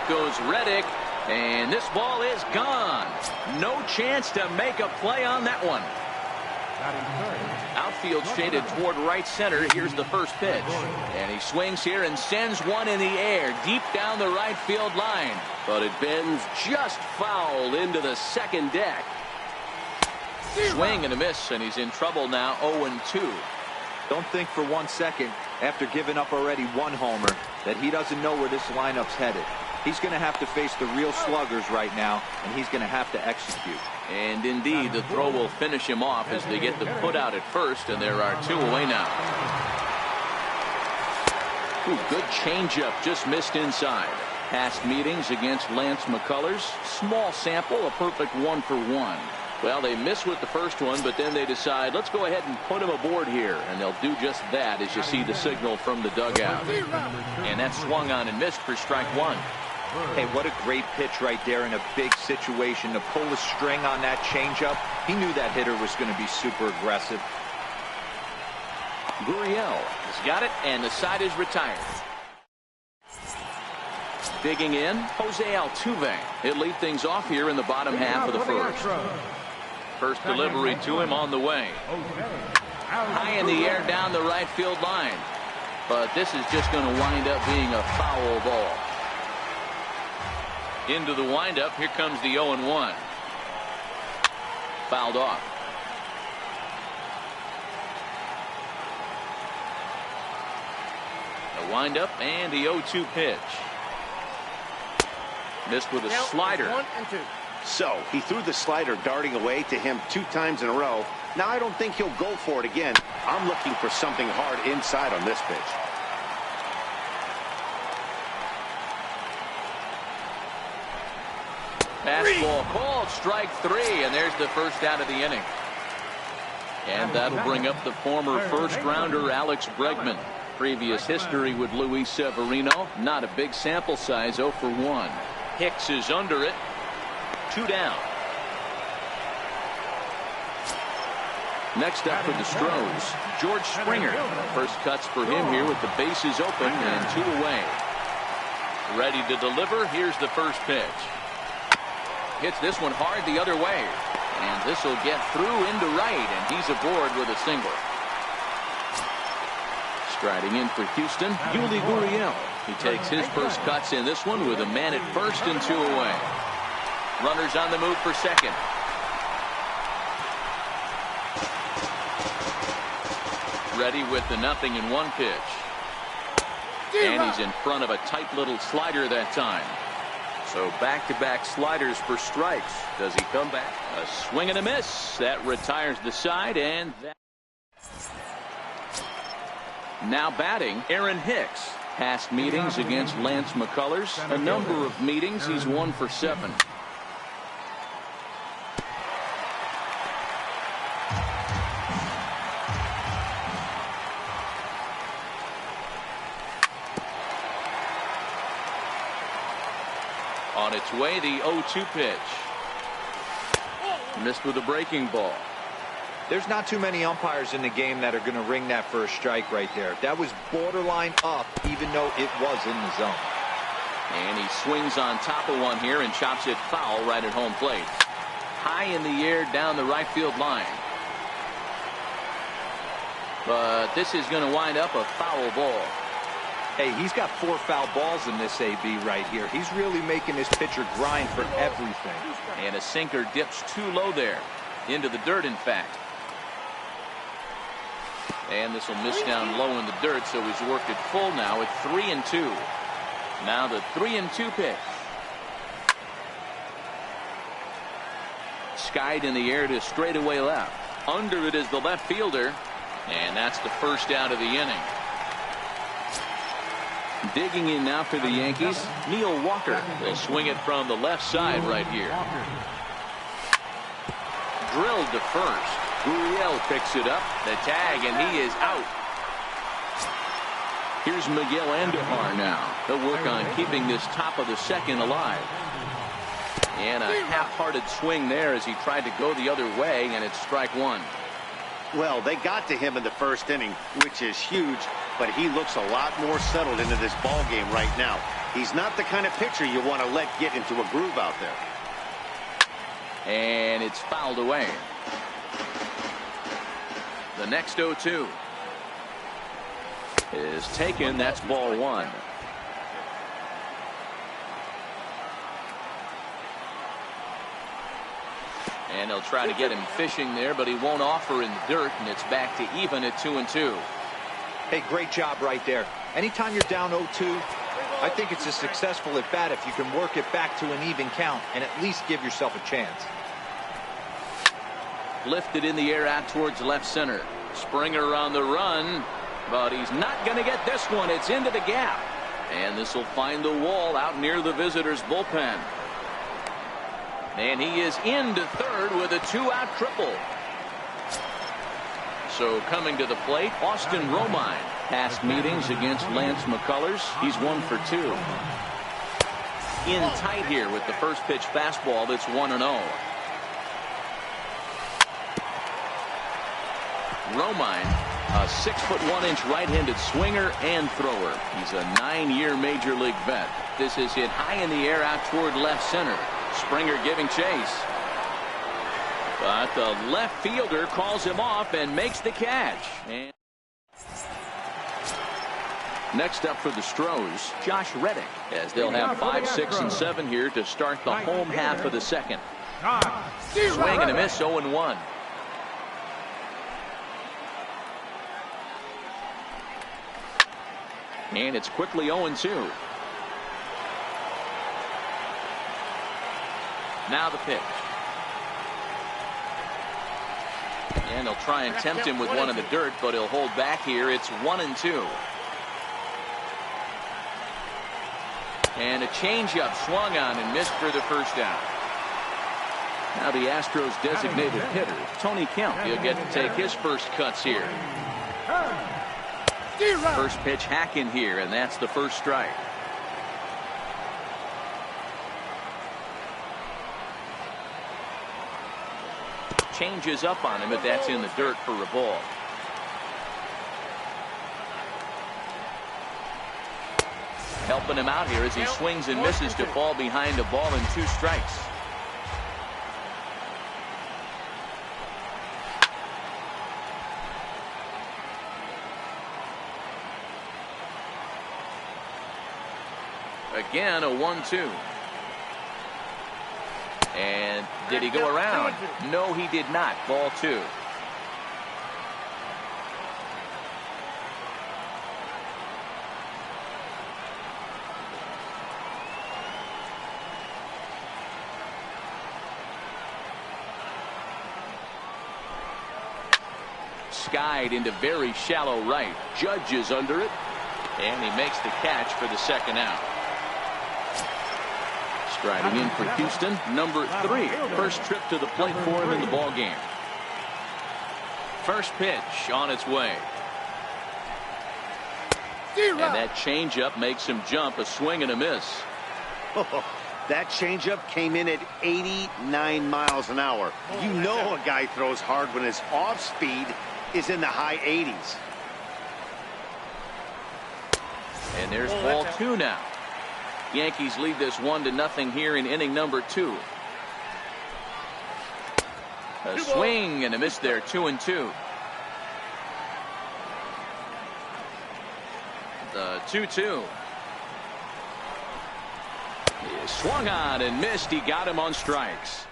goes Reddick, and this ball is gone. No chance to make a play on that one. Outfield shaded toward right center. Here's the first pitch. And he swings here and sends one in the air deep down the right field line. But it bends just foul into the second deck. Swing and a miss, and he's in trouble now, 0-2. Don't think for 1 second, after giving up already one homer, that he doesn't know where this lineup's headed. He's going to have to face the real sluggers right now, and he's going to have to execute. And indeed, the throw will finish him off as they get the put out at first, and there are 2 away now. Ooh, good changeup, just missed inside. Past meetings against Lance McCullers, small sample, a perfect 1 for 1. Well, they miss with the first one, but then they decide, let's go ahead and put him aboard here. And they'll do just that as you see the signal from the dugout. And that's swung on and missed for strike 1. Hey, what a great pitch right there in a big situation. To pull the string on that changeup, he knew that hitter was going to be super aggressive. Gurriel has got it, and the side is retired. Digging in, Jose Altuve. He'll lead things off here in the bottom half of the first. First delivery to him on the way. High in the air down the right field line. But this is just going to wind up being a foul ball. Into the windup, here comes the 0-1. Fouled off. The windup and the 0-2 pitch. Missed with a slider. 1 and 2. So he threw the slider darting away to him 2 times in a row. Now I don't think he'll go for it again. I'm looking for something hard inside on this pitch. Fastball called, strike 3, and there's the first out of the inning. And that'll bring up the former first-rounder Alex Bregman. Previous history with Luis Severino, not a big sample size, 0 for 1. Hicks is under it. 2 down. Next up for the Stros, George Springer. First cuts for him here with the bases open and 2 away. Ready to deliver. Here's the first pitch. Hits this one hard the other way. And this will get through into right, and he's aboard with a single. Striding in for Houston, Yuli Gurriel. He takes his first cuts in this one with a man at first and 2 away. Runners on the move for second. Ready with the 0-1 pitch. And he's in front of a tight little slider that time. So back-to-back sliders for strikes. Does he come back? A swing and a miss. That retires the side, and that. Now batting, Aaron Hicks. Past meetings against Lance McCullers. A number of meetings. He's 1 for 7. On its way, the 0-2 pitch. Missed with a breaking ball. There's not too many umpires in the game that are going to ring that first strike right there. That was borderline up, even though it was in the zone. And he swings on top of one here and chops it foul right at home plate. High in the air down the right field line. But this is going to wind up a foul ball. Hey, he's got 4 foul balls in this AB right here. He's really making his pitcher grind for everything. And a sinker dips too low there. Into the dirt, in fact. And this will miss down low in the dirt, so he's worked it full now at 3-2. Now the 3-2 pitch. Skied in the air to straightaway left. Under it is the left fielder. And that's the first out of the inning. Digging in now for the Yankees, Neil Walker. They'll swing it from the left side right here. Drilled to first. Gurriel picks it up. The tag, and he is out. Here's Miguel Andujar now. They'll work on keeping this top of the second alive. And a half-hearted swing there as he tried to go the other way, and it's strike 1. Well, they got to him in the first inning, which is huge, but he looks a lot more settled into this ball game right now. He's not the kind of pitcher you want to let get into a groove out there. And it's fouled away. The next 0-2 is taken. That's ball one. And they'll try to get him fishing there, but he won't offer in the dirt, and it's back to even at 2-2. Hey, great job right there. Anytime you're down 0-2, I think it's a successful at bat if you can work it back to an even count and at least give yourself a chance. Lifted in the air out towards left center. Springer on the run, but he's not going to get this one. It's into the gap, and this will find the wall out near the visitors' bullpen. And he is into third with a 2-out triple. So coming to the plate, Austin Romine. Past meetings against Lance McCullers, he's 1 for 2. In tight here with the first pitch fastball that's 1-0. Romine, a 6'1" right-handed swinger and thrower. He's a 9-year major league vet. This is hit high in the air out toward left center. Springer giving chase, but the left fielder calls him off and makes the catch. And next up for the Stros, Josh Reddick, as they'll have 5, 6, and 7 here to start the home half of the second. Swing and a miss, 0-1. And it's quickly 0-2. Now the pitch. And they'll try and tempt him with one in the dirt, but he'll hold back here. It's 1-2. And a changeup swung on and missed for the first out. Now the Astros designated hitter, Tony Kemp, he'll get to take his first cuts here. First pitch hacking here, and that's the first strike. Changes up on him, but that's in the dirt for a ball. Helping him out here as he swings and misses to fall behind a ball and 2 strikes. Again, a 1-2. And did he go around? No, he did not. Ball 2. Skied into very shallow right. Judge is under it, and he makes the catch for the second out. Striding in for Houston, number 3. First trip to the plate for him in the ball game. First pitch on its way. And that changeup makes him jump. A swing and a miss. That changeup came in at 89 miles an hour. You know a guy throws hard when his off speed is in the high 80s. And there's ball 2 now. Yankees lead this 1-0 here in inning number 2. A swing and a miss there, 2-2. The 2-2. He swung on and missed. He got him on strikes.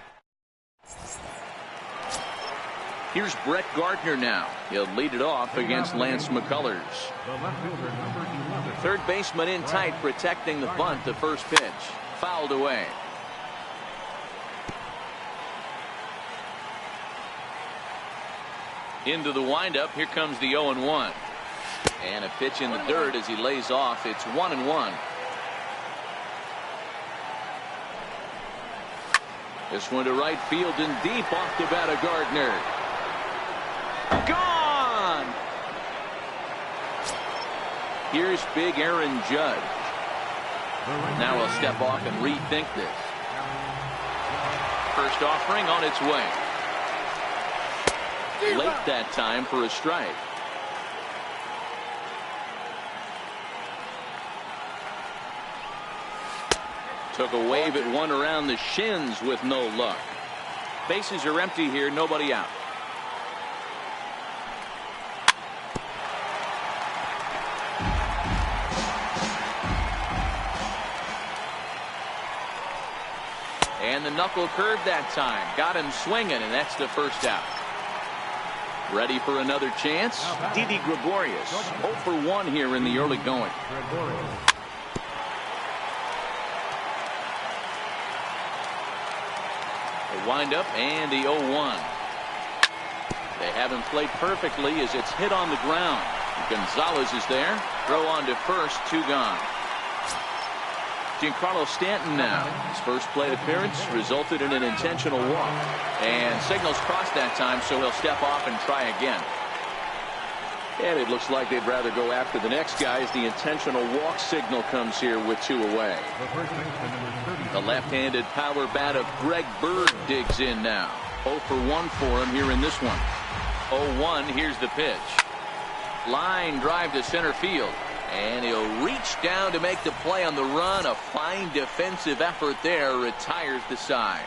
Here's Brett Gardner now. He'll lead it off against Lance McCullers. Third baseman in tight, protecting the bunt. The first pitch fouled away. Into the windup. Here comes the 0-1. And a pitch in the dirt as he lays off. It's 1-1. This one to right field and deep off the bat of Gardner. Gone! Here's big Aaron Judge. Now he'll step off and rethink this. First offering on its way. Late that time for a strike. Took a wave at one around the shins with no luck. Bases are empty here, nobody out. And the knuckle curve that time. Got him swinging, and that's the first out. Ready for another chance? Didi Gregorius, 0 for 1 here in the early going. The windup and the 0-1. They haven't played perfectly as it's hit on the ground. Gonzalez is there. Throw on to first, 2 gone. Giancarlo Stanton now. His first plate appearance resulted in an intentional walk. And signals crossed that time, so he'll step off and try again. And it looks like they'd rather go after the next guy as the intentional walk signal comes here with 2 away. The left-handed power bat of Greg Bird digs in now. 0 for 1 for him here in this one. 0-1, here's the pitch. Line drive to center field. And he'll reach down to make the play on the run. A fine defensive effort there. Retires the side.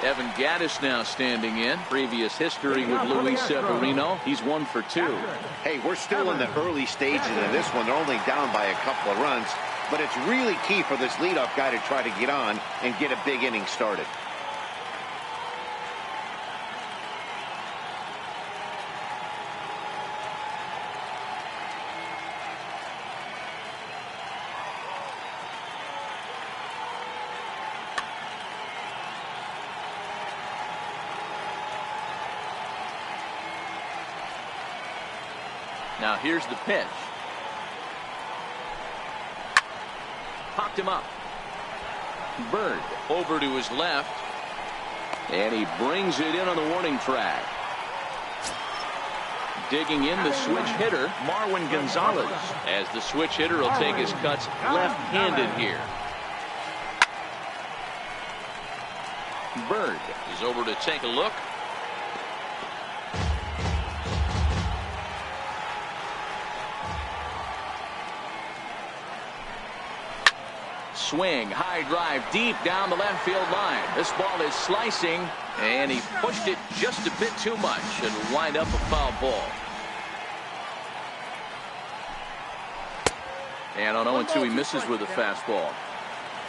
Evan Gattis now standing in. Previous history with Luis Severino. He's 1 for 2. Hey, we're still in the early stages of this one. They're only down by a couple of runs. But it's really key for this leadoff guy to try to get on and get a big inning started. Now here's the pitch. Popped him up. Bird over to his left. And he brings it in on the warning track. Digging in the switch hitter, Marwin Gonzalez. As the switch hitter will take his cuts left-handed here. Bird is over to take a look. Swing, high drive, deep down the left field line. This ball is slicing, and he pushed it just a bit too much. It'll wind up a foul ball. And on 0-2, he misses with a fastball.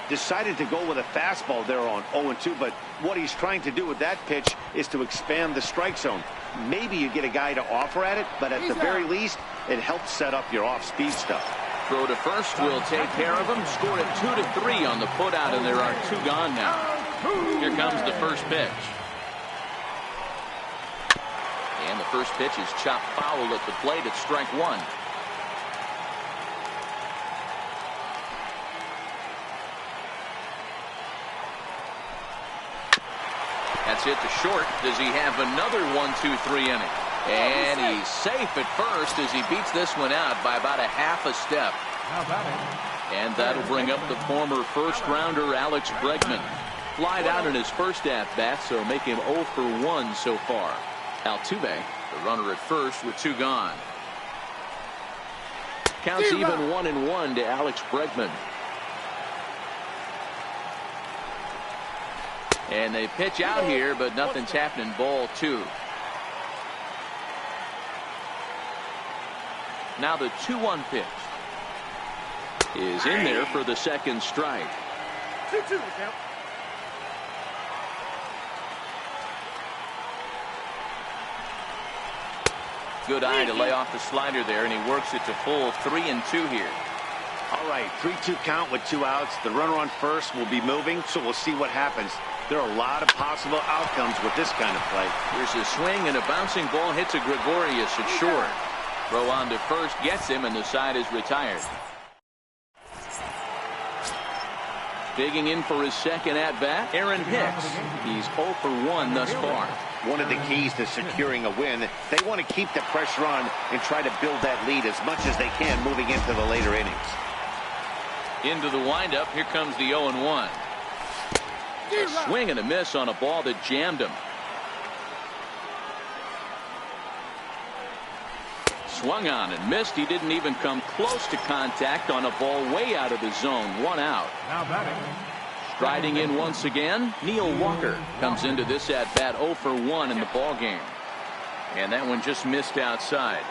Decided to go with a fastball there on 0-2, but what he's trying to do with that pitch is to expand the strike zone. Maybe you get a guy to offer at it, but at the very least, it helps set up your off-speed stuff. Throw to first will take care of him. Scored at 2-3 on the putout, and there are 2 gone now. Here comes the first pitch. And the first pitch is chopped foul at the plate at strike 1. That's hit to short. Does he have another 1-2-3 inning? And he's safe at first as he beats this one out by about a half a step. And that'll bring up the former first-rounder Alex Bregman. Flied out in his first at-bat, so make him 0 for 1 so far. Altuve, the runner at first with 2 gone. Counts even 1-1 to Alex Bregman. And they pitch out here, but nothing's happening. Ball 2. Now the 2-1 pitch is in there for the second strike. 2-2 count. Good eye to lay off the slider there, and he works it to full 3-2 here. All right, 3-2 count with 2 outs. The runner on first will be moving, so we'll see what happens. There are a lot of possible outcomes with this kind of play. Here's a swing, and a bouncing ball hits a Gregorius at short. Throw on to first gets him, and the side is retired. Digging in for his second at-bat, Aaron Hicks. He's 0 for 1 thus far. One of the keys to securing a win, they want to keep the pressure on and try to build that lead as much as they can moving into the later innings. Into the windup, here comes the 0-1. A swing and a miss on a ball that jammed him. Swung on and missed. He didn't even come close to contact on a ball way out of the zone. 1 out. Now batting. Striding in once again, Neil Walker comes into this at bat 0 for 1 in the ball game. And that one just missed outside.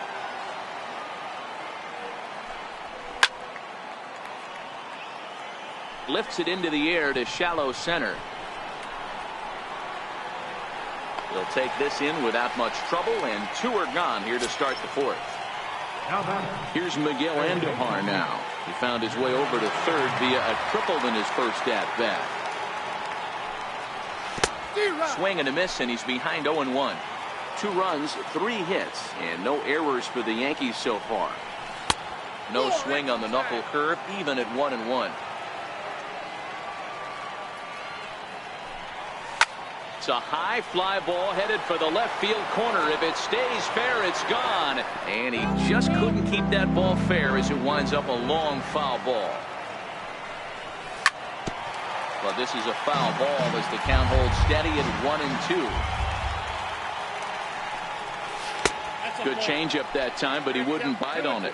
Lifts it into the air to shallow center. He'll take this in without much trouble, and 2 are gone here to start the 4th. Now batting. Here's Miguel Andujar now. He found his way over to third via a triple in his first at bat. Swing and a miss, and he's behind 0-1. 2 runs, 3 hits, and no errors for the Yankees so far. No swing on the knuckle curve, even at 1-1. It's a high fly ball headed for the left field corner. If it stays fair, it's gone. And he just couldn't keep that ball fair as it winds up a long foul ball. But this is a foul ball as the count holds steady at 1-2. Good changeup that time, but he wouldn't bite on it.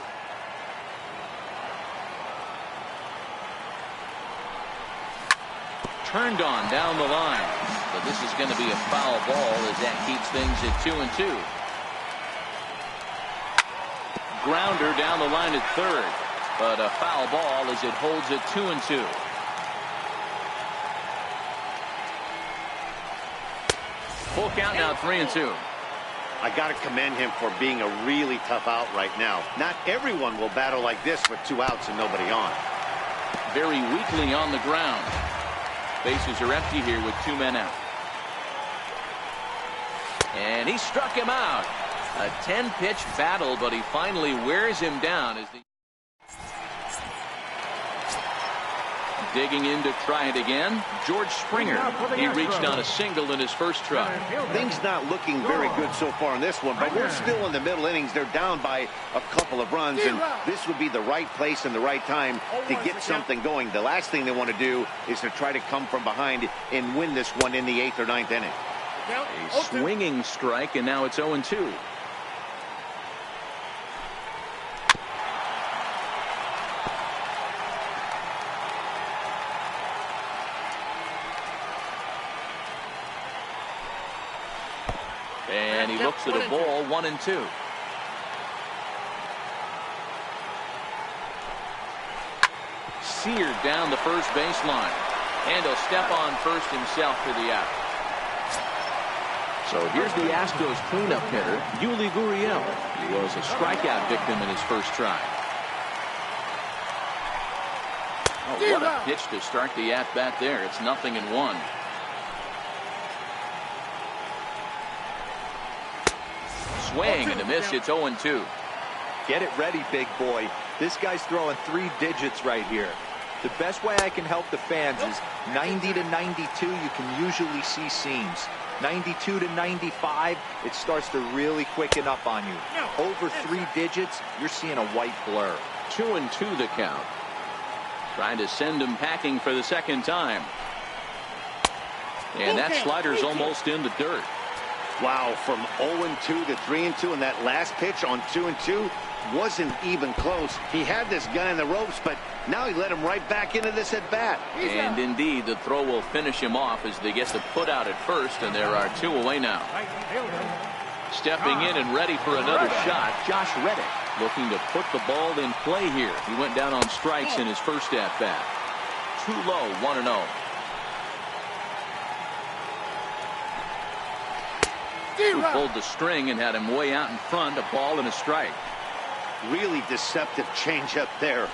Turned on down the line. But this is going to be a foul ball as that keeps things at 2-2. Grounder down the line at third. But a foul ball as it holds at 2-2. Full count now, 3-2. I got to commend him for being a really tough out right now. Not everyone will battle like this with 2 outs and nobody on. Very weakly on the ground. Bases are empty here with 2 men out. And he struck him out. A 10-pitch battle, but he finally wears him down as the digging in to try it again. George Springer. He reached on a single in his first try. Things not looking very good so far in this one, but we're still in the middle innings. They're down by a couple of runs, and this would be the right place and the right time to get something going. The last thing they want to do is to try to come from behind and win this one in the 8th or 9th inning. A swinging strike, and now it's 0-2. And he looks at a ball, 1-2. Seared down the first baseline. And he'll step on first himself for the out. So here's the Astros cleanup hitter, Yuli Gurriel. He was a strikeout victim in his first try. Oh, what a pitch to start the at-bat there. It's 0-1. Swing and a miss. It's 0-2. Get it ready, big boy. This guy's throwing 3 digits right here. The best way I can help the fans is 90 to 92. You can usually see seams. 92 to 95, it starts to really quicken up on you. Over 3 digits, you're seeing a white blur. 2-2 the count. Trying to send him packing for the second time. And that slider's almost in the dirt. Wow, from 0-2 to 3-2, and that last pitch on 2-2 wasn't even close. He had this gun in the ropes, but now he let him right back into this at bat. And indeed, the throw will finish him off as they get the put out at first, and there are 2 away now. Stepping in and ready for another shot, Josh Reddick looking to put the ball in play here. He went down on strikes in his first at bat. Too low, 1-0. Who pulled the string and had him way out in front, a ball and a strike. Really deceptive changeup there.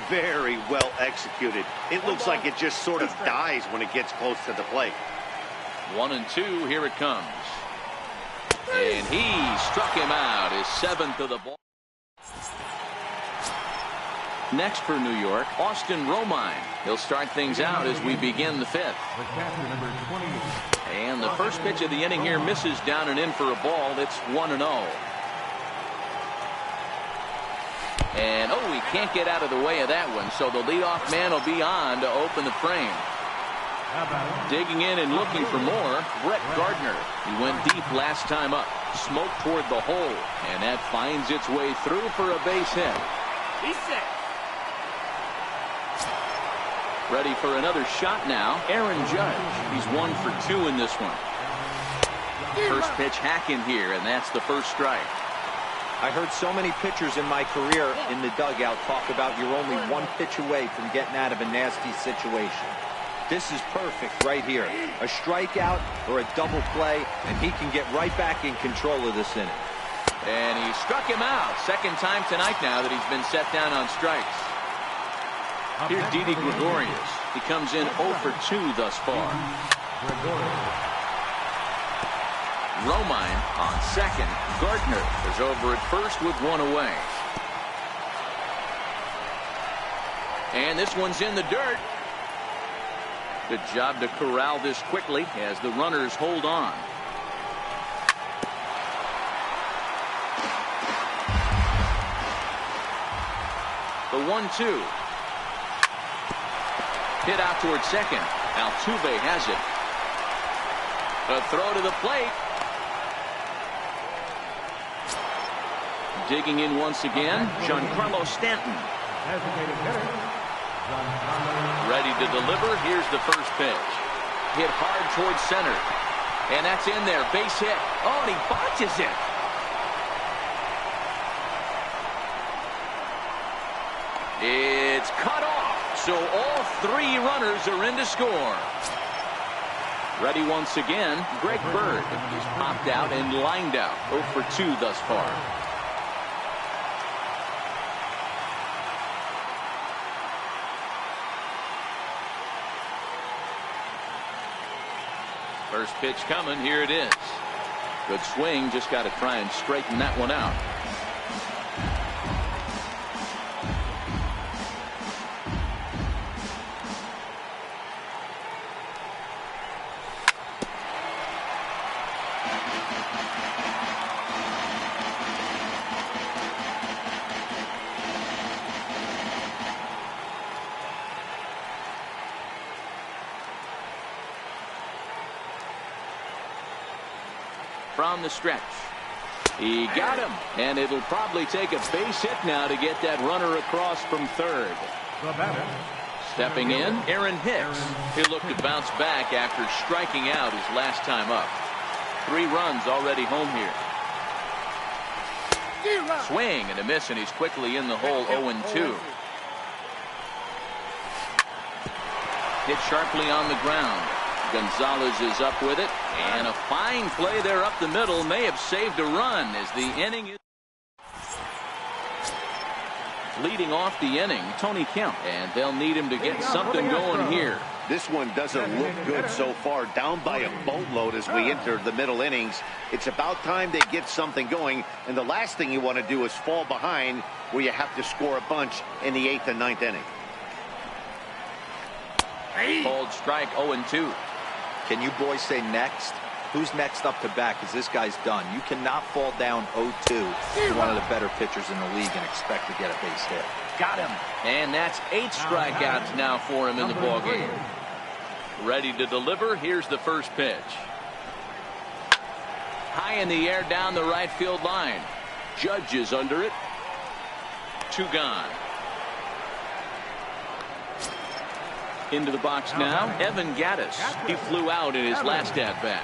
Very well executed. It looks like it just sort of dies when it gets close to the plate. 1-2, here it comes. And he struck him out, his 7th of the ball. Next for New York, Austin Romine. He'll start things out as we begin the 5th. And the first pitch of the inning here misses down and in for a ball. It's 1-0. And, oh, he can't get out of the way of that one, so the leadoff man will be on to open the frame. Digging in and looking for more, Brett Gardner. He went deep last time up. Smoke toward the hole, and that finds its way through for a base hit. He's set. Ready for another shot now, Aaron Judge. He's 1 for 2 in this one. First pitch hacking here, and that's the first strike. I heard so many pitchers in my career in the dugout talk about you're only 1 pitch away from getting out of a nasty situation. This is perfect right here. A strikeout or a double play, and he can get right back in control of this inning. And he struck him out. Second time tonight now that he's been set down on strikes. Here's Didi Gregorius. He comes in 0 for 2 thus far. Romine on second. Gardner is over at first with 1 away. And this one's in the dirt. Good job to corral this quickly as the runners hold on. The 1-2. Hit out towards second. Altuve has it. A throw to the plate. Digging in once again, Giancarlo Stanton. Ready to deliver. Here's the first pitch. Hit hard towards center. And that's in there. Base hit. Oh, and he botches it. It's cut off. So all 3 runners are in to score. Ready once again, Greg Bird. He's popped out and lined out. 0 for 2 thus far. First pitch coming. Here it is. Good swing. Just got to try and straighten that one out. From the stretch. He got him, and it'll probably take a base hit now to get that runner across from third. Stepping in, Aaron Hicks. He'll look to bounce back after striking out his last time up. 3 runs already home here. Swing and a miss, and he's quickly in the hole. 0-2. Hit sharply on the ground. Gonzalez is up with it, and a fine play there up the middle may have saved a run as the inning is leading off the inning. Tony Kemp, and they'll need him to get something going here. This one doesn't look good so far. Down by a boatload as we enter the middle innings. It's about time they get something going, and the last thing you want to do is fall behind where you have to score a bunch in the 8th and 9th inning. Called strike. 0-2. Can you boys say next? Who's next up to bat? Because this guy's done. You cannot fall down 0-2 to one of the better pitchers in the league and expect to get a base hit. Got him. And that's 8 strikeouts now for him in the ballgame. Ready to deliver. Here's the first pitch. High in the air down the right field line. Judge is under it. 2 gone. Into the box now, Evan Gattis. He flew out in his last at-bat.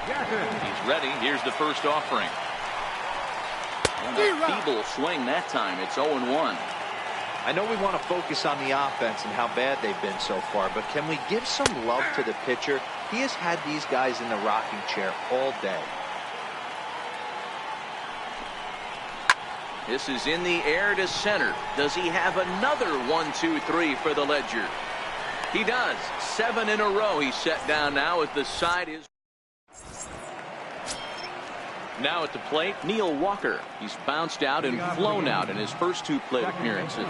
He's ready. Here's the first offering. And a feeble swing that time. It's 0-1. I know we want to focus on the offense and how bad they've been so far, but can we give some love to the pitcher? He has had these guys in the rocking chair all day. This is in the air to center. Does he have another 1-2-3 for the Ledger? He does. 7 in a row he's set down now as the side is. Now at the plate, Neil Walker. He's bounced out and flown out in his first 2 plate appearances.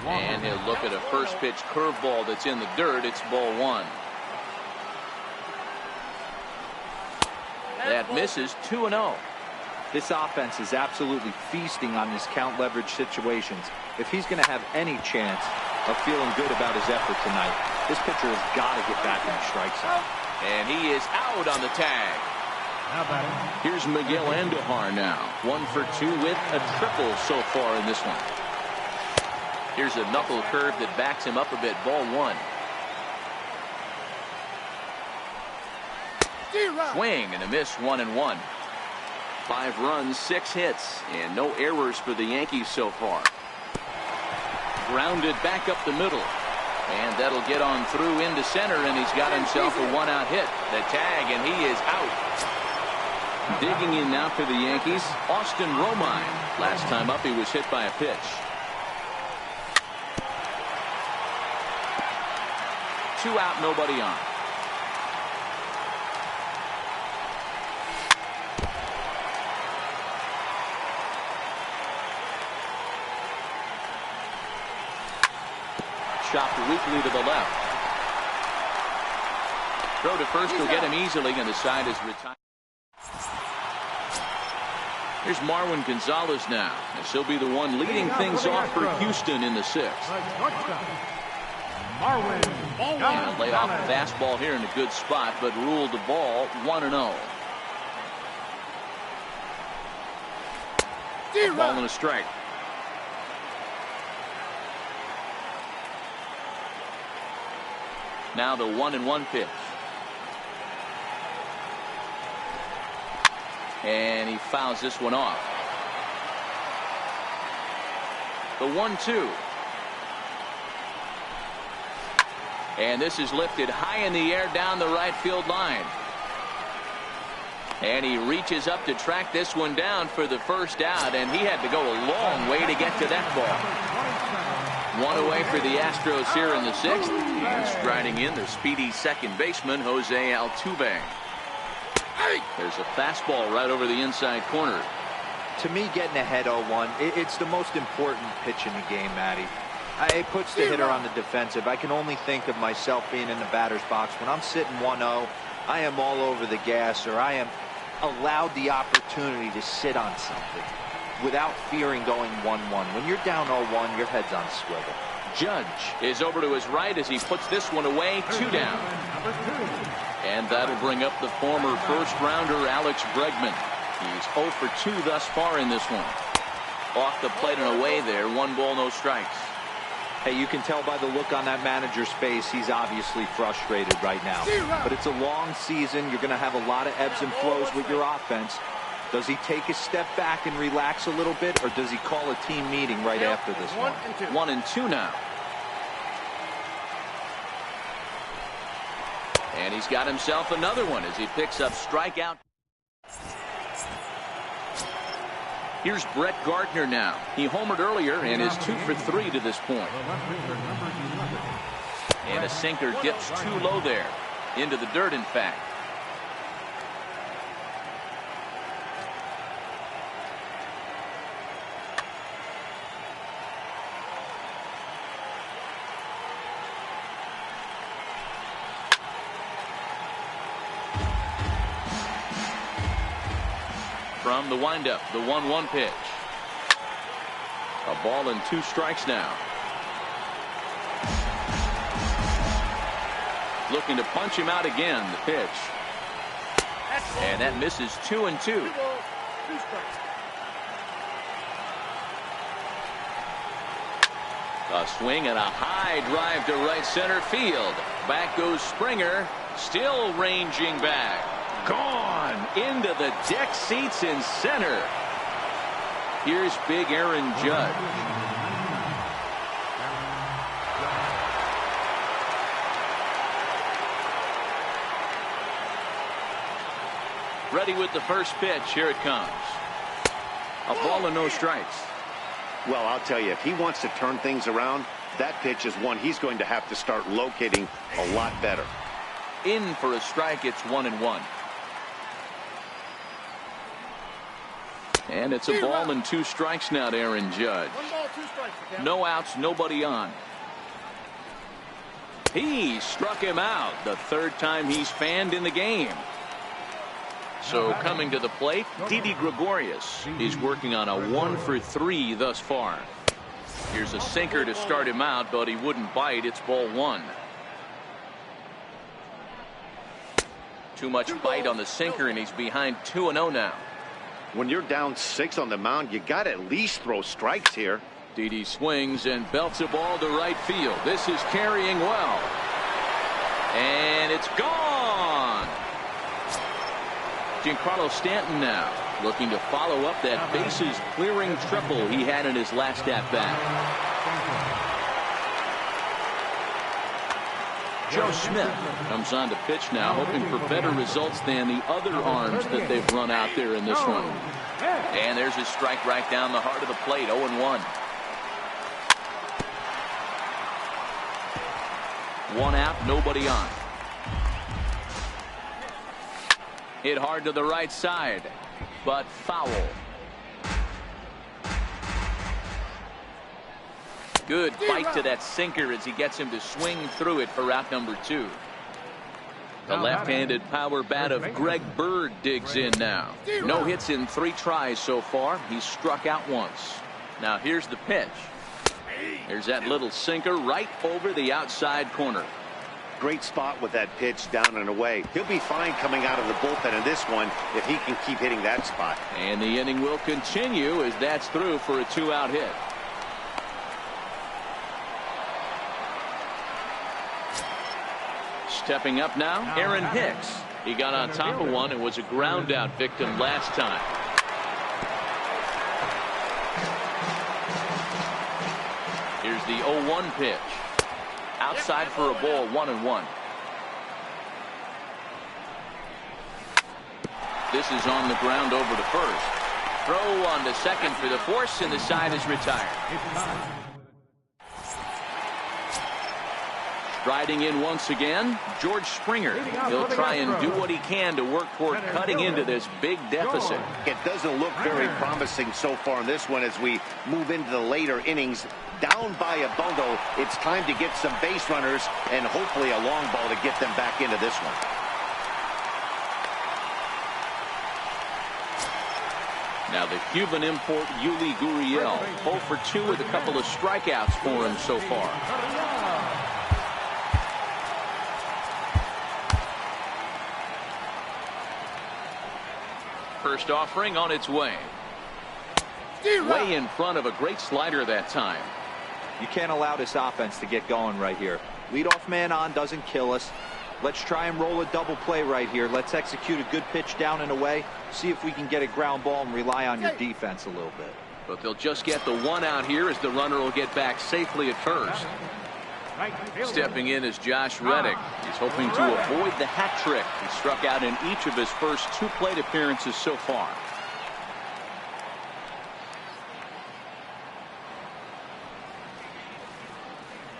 And he'll look at a first pitch curveball that's in the dirt. It's ball 1. That misses. 2-0. This offense is absolutely feasting on his count leverage situations. If he's going to have any chance of feeling good about his effort tonight, this pitcher has got to get back in the strike zone. And he is out on the tag. Here's Miguel Andujar now. 1 for 2 with a triple so far in this one. Here's a knuckle curve that backs him up a bit. Ball 1. Swing and a miss. 1-1. 5 runs, 6 hits, and no errors for the Yankees so far. Grounded back up the middle. And that'll get on through into center, and he's got himself a 1-out hit. The tag, and he is out. Digging in now for the Yankees, Austin Romine. Last time up, he was hit by a pitch. 2 out, nobody on. Chopped weakly to the left. Throw to first will get him easily, and the side is retired. Here's Marwin Gonzalez now, as he'll be the one leading things off for Houston in the 6th. And lay off the fastball here in a good spot, but ruled the ball 1-0. A ball and a strike. Now the 1-1 pitch. And he fouls this one off. The 1-2. And this is lifted high in the air down the right field line. And he reaches up to track this one down for the first out, and he had to go a long way to get to that ball. 1 away for the Astros here in the 6th. And striding in, their speedy second baseman, Jose Altuve. There's a fastball right over the inside corner. To me, getting ahead 0-1, it's the most important pitch in the game, Matty. It puts the hitter on the defensive. I can only think of myself being in the batter's box. When I'm sitting 1-0, I am all over the gas, or I am allowed the opportunity to sit on something without fearing going 1-1. When you're down 0-1, your head's on a swivel. Judge is over to his right as he puts this one away. 2 down. And that'll bring up the former first-rounder Alex Bregman. He's 0 for 2 thus far in this one. Off the plate and away there. 1 ball, no strikes. Hey, you can tell by the look on that manager's face, he's obviously frustrated right now. But it's a long season. You're going to have a lot of ebbs and flows with your offense. Does he take a step back and relax a little bit, or does he call a team meeting right after this one? 1-2 now. And he's got himself another one as he picks up strikeout. Here's Brett Gardner now. He homered earlier and is 2 for 3 to this point. And a sinker dips too low there. Into the dirt, in fact. From the windup, the 1-1 pitch. A ball and 2 strikes now. Looking to punch him out again, the pitch. And that misses 2-2. A swing and a high drive to right center field. Back goes Springer, still ranging back. Gone into the deck seats in center. Here's big Aaron Judge. Ready with the first pitch. Here it comes. A ball and no strikes. Well, I'll tell you, if he wants to turn things around, that pitch is one he's going to have to start locating a lot better. In for a strike. It's 1-1. And it's a ball and 2 strikes now to Aaron Judge. 1 ball, 2 strikes. No outs, nobody on. He struck him out the 3rd time he's fanned in the game. So coming to the plate, Didi Gregorius. He's working on a 1 for 3 thus far. Here's a sinker to start him out, but he wouldn't bite. It's ball 1. Too much bite on the sinker, and he's behind 2-0 now. When you're down 6 on the mound, you got to at least throw strikes here. Didi swings and belts a ball to right field. This is carrying well. And it's gone. Giancarlo Stanton now looking to follow up that bases clearing triple he had in his last at bat. Joe Smith comes on to pitch now, hoping for better results than the other arms that they've run out there in this one. And there's a strike right down the heart of the plate. 0-1. One out, nobody on. Hit hard to the right side, but foul. Good bite to that sinker as he gets him to swing through it for out number 2. The left-handed power bat of Greg Bird digs in now. No hits in 3 tries so far. He's struck out once. Now here's the pitch. There's that little sinker right over the outside corner. Great spot with that pitch down and away. He'll be fine coming out of the bullpen in this one if he can keep hitting that spot. And the inning will continue as that's through for a 2-out hit. Stepping up now, Aaron Hicks. He got on top of one and was a ground out victim last time. Here's the 0-1 pitch. Outside for a ball, 1-1. This is on the ground over to first. Throw on to second for the force, and the side is retired. Striding in once again, George Springer. He'll try and do what he can to work toward cutting into this big deficit. It doesn't look very promising so far in this one as we move into the later innings. Down by a bundle, it's time to get some base runners and hopefully a long ball to get them back into this one. Now the Cuban import Yuli Gurriel, 0 for 2 with a couple of strikeouts for him so far. First offering on its way. Way in front of a great slider that time. You can't allow this offense to get going right here. Leadoff man on doesn't kill us. Let's try and roll a double play right here. Let's execute a good pitch down and away. See if we can get a ground ball and rely on your defense a little bit. But they'll just get the 1 out here as the runner will get back safely at first. Stepping in is Josh Reddick. He's hoping to avoid the hat trick. He struck out in each of his first 2 plate appearances so far.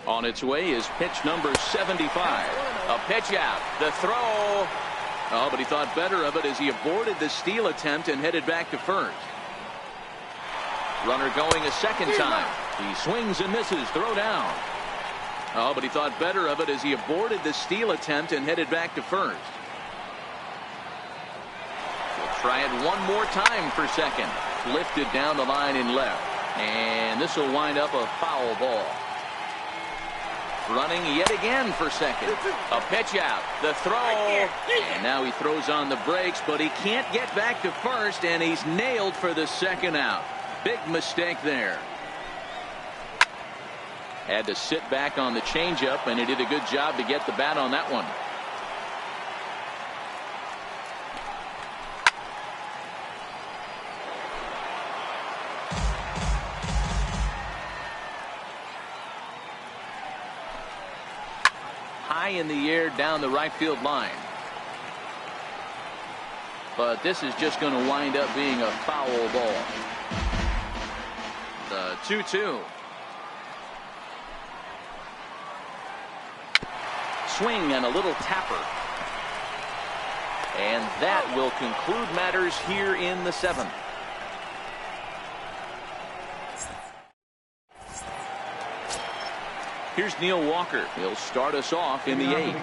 On its way is pitch number 75. A pitch out. The throw. Oh, but he thought better of it as he aborted the steal attempt and headed back to first. Runner going a second time. He swings and misses. Throw down. Oh, but he thought better of it as he aborted the steal attempt and headed back to first. We'll try it one more time for second. Lifted down the line in left. And this will wind up a foul ball. Running yet again for second. A pitch out. The throw. And now he throws on the brakes, but he can't get back to first, and he's nailed for the second out. Big mistake there. Had to sit back on the changeup, and he did a good job to get the bat on that one. High in the air down the right field line. But this is just going to wind up being a foul ball. The 2-2. Swing and a little tapper. And that will conclude matters here in the 7th. Here's Neil Walker. He'll start us off in the 8th.